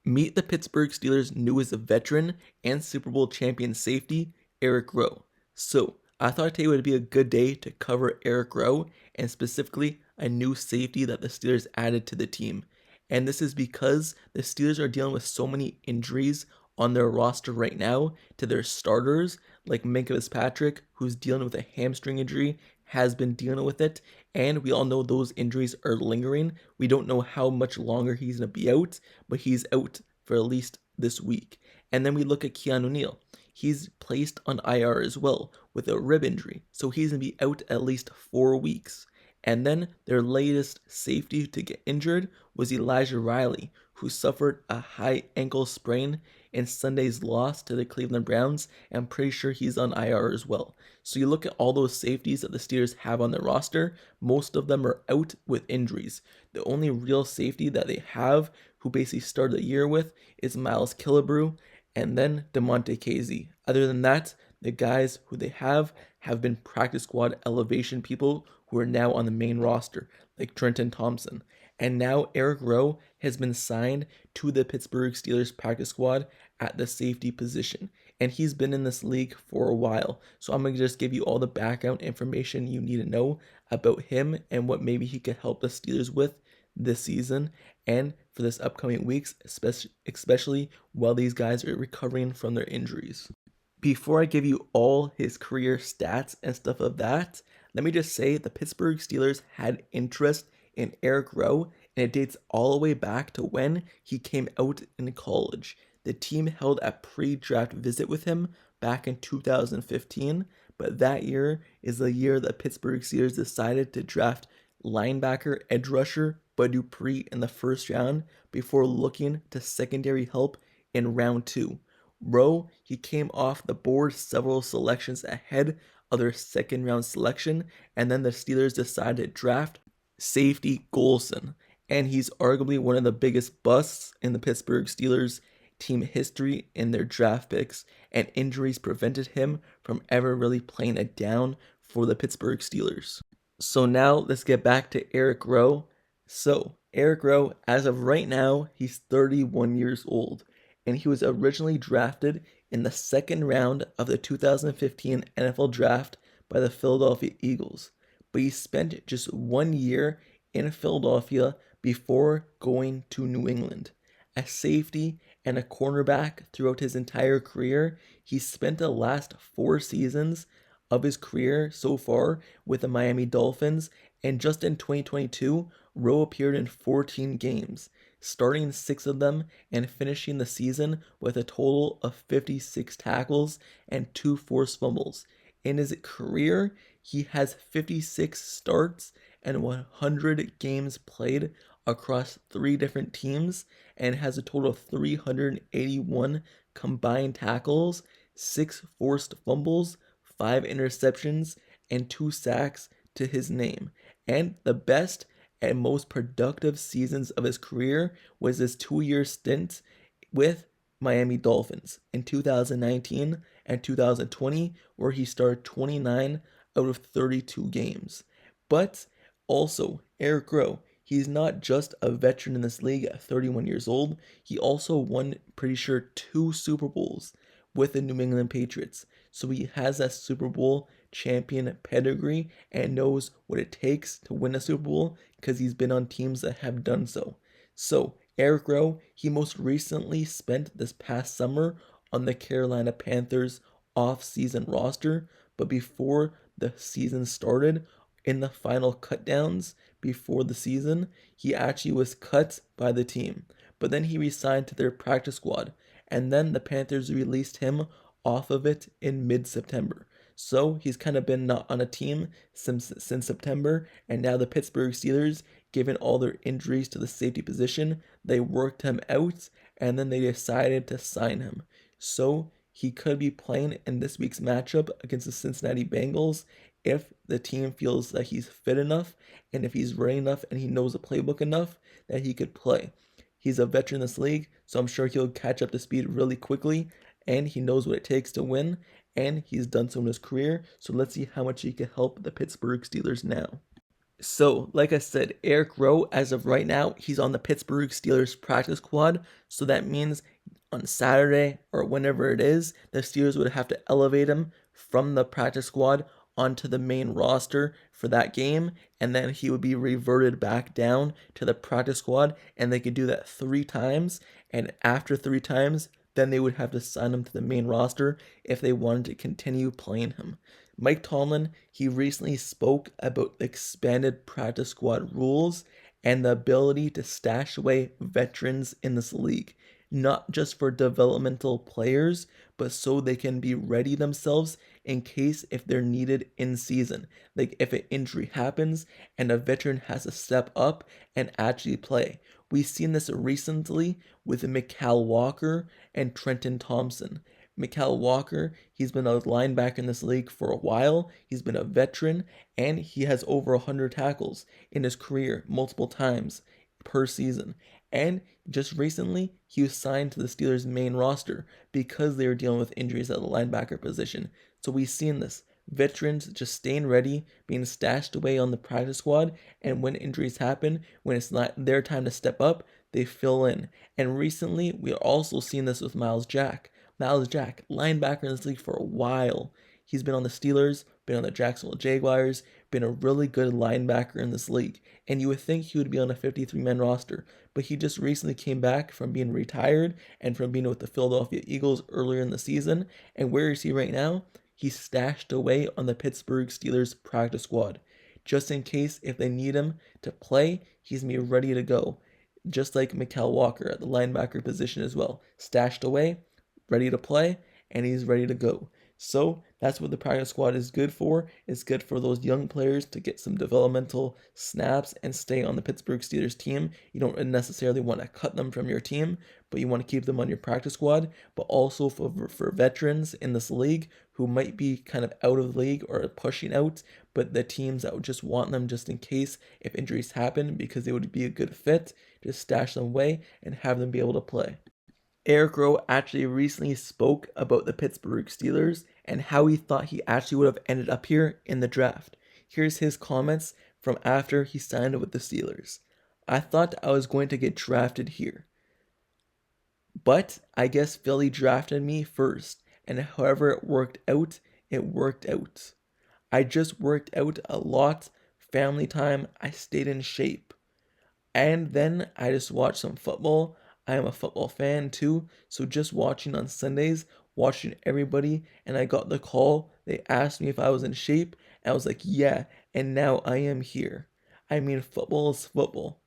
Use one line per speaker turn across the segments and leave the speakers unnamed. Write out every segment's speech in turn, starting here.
Meet the Pittsburgh Steelers' newest veteran and Super Bowl champion safety, Eric Rowe. So, I thought today would be a good day to cover Eric Rowe and specifically a new safety that the Steelers added to the team. And this is because the Steelers are dealing with so many injuries on their roster right now to their starters, like Macus, who's dealing with a hamstring injury, has been dealing with it, and we all know those injuries are lingering. We don't know how much longer he's going to be out, but he's out for at least this week. And then we look at Kwon Alexander. He's placed on IR as well with a rib injury, so he's going to be out at least 4 weeks. And then their latest safety to get injured was Elijah Riley, who suffered a high ankle sprain in Sunday's loss to the Cleveland Browns, and I'm pretty sure he's on IR as well. So you look at all those safeties that the Steelers have on their roster, most of them are out with injuries. The only real safety that they have, who basically started the year with, is Miles Kilabrew, and then DeMonte Casey. Other than that, the guys who they have been practice squad elevation people who are now on the main roster, like Trenton Thompson. And now Eric Rowe has been signed to the Pittsburgh Steelers practice squad at the safety position. And he's been in this league for a while. So I'm going to just give you all the background information you need to know about him and what maybe he could help the Steelers with this season and for this upcoming weeks, especially while these guys are recovering from their injuries. Before I give you all his career stats and stuff of that, let me just say the Pittsburgh Steelers had interest in Eric Rowe, and it dates all the way back to when he came out in college. The team held a pre-draft visit with him back in 2015, but that year is the year that Pittsburgh Steelers decided to draft linebacker edge rusher Bud Dupree in the first round before looking to secondary help in round 2. Rowe, he came off the board several selections ahead of their second round selection, and then the Steelers decided to draft safety Golson, and he's arguably one of the biggest busts in the Pittsburgh Steelers team history in their draft picks, and injuries prevented him from ever really playing it down for the Pittsburgh Steelers. So now let's get back to Eric Rowe. So Eric Rowe, as of right now, he's 31 years old, and he was originally drafted in the second round of the 2015 NFL Draft by the Philadelphia Eagles. But he spent just 1 year in Philadelphia before going to New England. A safety and a cornerback throughout his entire career, he spent the last 4 seasons of his career so far with the Miami Dolphins, and just in 2022, Rowe appeared in 14 games, starting 6 of them and finishing the season with a total of 56 tackles and 2 forced fumbles. In his career, he has 56 starts and 100 games played across 3 different teams and has a total of 381 combined tackles, 6 forced fumbles, 5 interceptions, and 2 sacks to his name. And the best and most productive seasons of his career was his 2-year stint with Miami Dolphins in 2019 and 2020, where he started 29 out of 32 games. But also, Eric Rowe, he's not just a veteran in this league at 31 years old, he also won, pretty sure, 2 Super Bowls with the New England Patriots. So he has that Super Bowl champion pedigree and knows what it takes to win a Super Bowl because he's been on teams that have done so. So Eric Rowe, he most recently spent this past summer on the Carolina Panthers off-season roster, but before the season started, in the final cutdowns before the season, he actually was cut by the team. But then he re-signed to their practice squad, and then the Panthers released him off of it in mid-September. So he's kind of been not on a team since September, and now the Pittsburgh Steelers, given all their injuries to the safety position, they worked him out, and then they decided to sign him. So he could be playing in this week's matchup against the Cincinnati Bengals if the team feels that he's fit enough, and if he's ready enough and he knows the playbook enough that he could play. He's a veteran in this league, so I'm sure he'll catch up to speed really quickly, and he knows what it takes to win, and he's done so in his career, so let's see how much he can help the Pittsburgh Steelers now. So, like I said, Eric Rowe, as of right now, he's on the Pittsburgh Steelers practice squad. So that means on Saturday or whenever it is, the Steelers would have to elevate him from the practice squad onto the main roster for that game. And then he would be reverted back down to the practice squad. And they could do that 3 times. And after 3 times, then they would have to sign him to the main roster if they wanted to continue playing him. Mike Tomlin, he recently spoke about the expanded practice squad rules and the ability to stash away veterans in this league, not just for developmental players, but so they can be ready themselves in case if they're needed in season. Like if an injury happens and a veteran has to step up and actually play. We've seen this recently with Mykal Walker and Trenton Thompson. Mykal Walker, he's been a linebacker in this league for a while. He's been a veteran, and he has over 100 tackles in his career multiple times per season. And just recently, he was signed to the Steelers' main roster because they were dealing with injuries at the linebacker position. So we've seen this. Veterans just staying ready, being stashed away on the practice squad, and when injuries happen, when it's not their time to step up, they fill in. And recently, we are also seeing this with Miles Jack. Miles Jack, linebacker in this league for a while. He's been on the Steelers, been on the Jacksonville Jaguars, been a really good linebacker in this league. And you would think he would be on a 53-man roster, but he just recently came back from being retired and from being with the Philadelphia Eagles earlier in the season. And where is he right now? He's stashed away on the Pittsburgh Steelers practice squad. Just in case if they need him to play, he's going to be ready to go. Just like Mykal Walker at the linebacker position as well. Stashed away, ready to play, and he's ready to go. So that's what the practice squad is good for. It's good for those young players to get some developmental snaps and stay on the Pittsburgh Steelers team. You don't necessarily want to cut them from your team, but you want to keep them on your practice squad. But also for veterans in this league who might be kind of out of the league or pushing out, but the teams that would just want them just in case if injuries happen because they would be a good fit, just stash them away and have them be able to play. Eric Rowe actually recently spoke about the Pittsburgh Steelers and how he thought he actually would have ended up here in the draft. Here's his comments from after he signed with the Steelers. I thought I was going to get drafted here, but I guess Philly drafted me first, and however it worked out, it worked out. I just worked out a lot, family time, I stayed in shape. And then I just watched some football. I am a football fan too, so just watching on Sundays, watching everybody, and I got the call. They asked me if I was in shape, and I was like, yeah, and now I am here. I mean, football is football.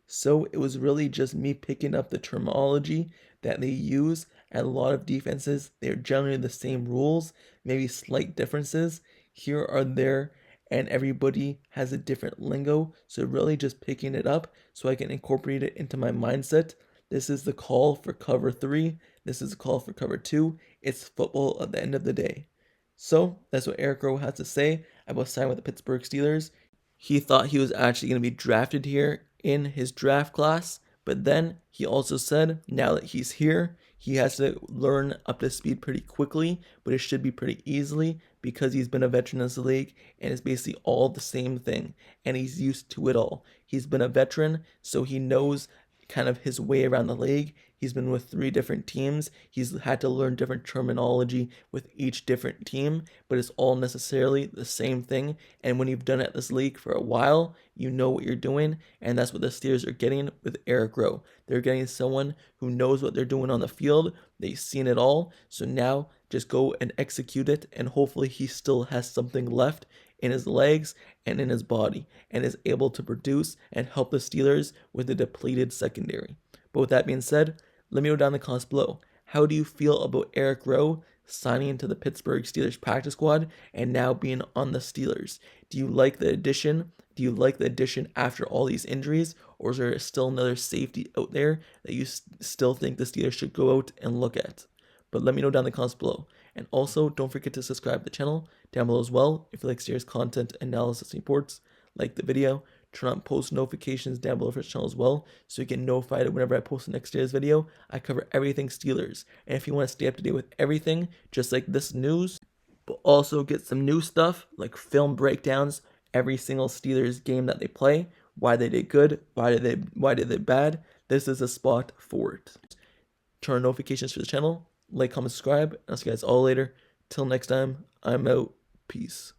So it was really just me picking up the terminology that they use at a lot of defenses. They're generally the same rules, maybe slight differences here or there, and everybody has a different lingo. So really just picking it up so I can incorporate it into my mindset. This is the call for cover 3. This is the call for cover 2. It's football at the end of the day. So that's what Eric Rowe has to say about signing with the Pittsburgh Steelers. He thought he was actually going to be drafted here in his draft class, but then he also said now that he's here, he has to learn up to speed pretty quickly, but it should be pretty easily because he's been a veteran in the league and it's basically all the same thing and he's used to it all. He's been a veteran, so he knows kind of his way around the league. He's been with 3 different teams. He's had to learn different terminology with each different team, but it's all necessarily the same thing. And when you've done it at this league for a while, you know what you're doing, and that's what the Steelers are getting with Eric Rowe. They're getting someone who knows what they're doing on the field. They've seen it all, so now just go and execute it, and hopefully he still has something left in his legs and in his body and is able to produce and help the Steelers with a depleted secondary. But with that being said, let me know down in the comments below. How do you feel about Eric Rowe signing to the Pittsburgh Steelers practice squad and now being on the Steelers? Do you like the addition? Do you like the addition after all these injuries? Or is there still another safety out there that you still think the Steelers should go out and look at? But let me know down in the comments below. And also, don't forget to subscribe to the channel down below as well if you like Steelers content, analysis, and reports. Like the video, turn on post notifications down below for the channel as well so you get notified whenever I post the next Steelers video. I cover everything Steelers. And if you want to stay up to date with everything, just like this news, but also get some new stuff like film breakdowns every single Steelers game that they play, why they did good, why did they bad. This is a spot for it. Turn on notifications for the channel, like, comment, subscribe. I'll see you guys all later. Till next time, I'm out. Peace.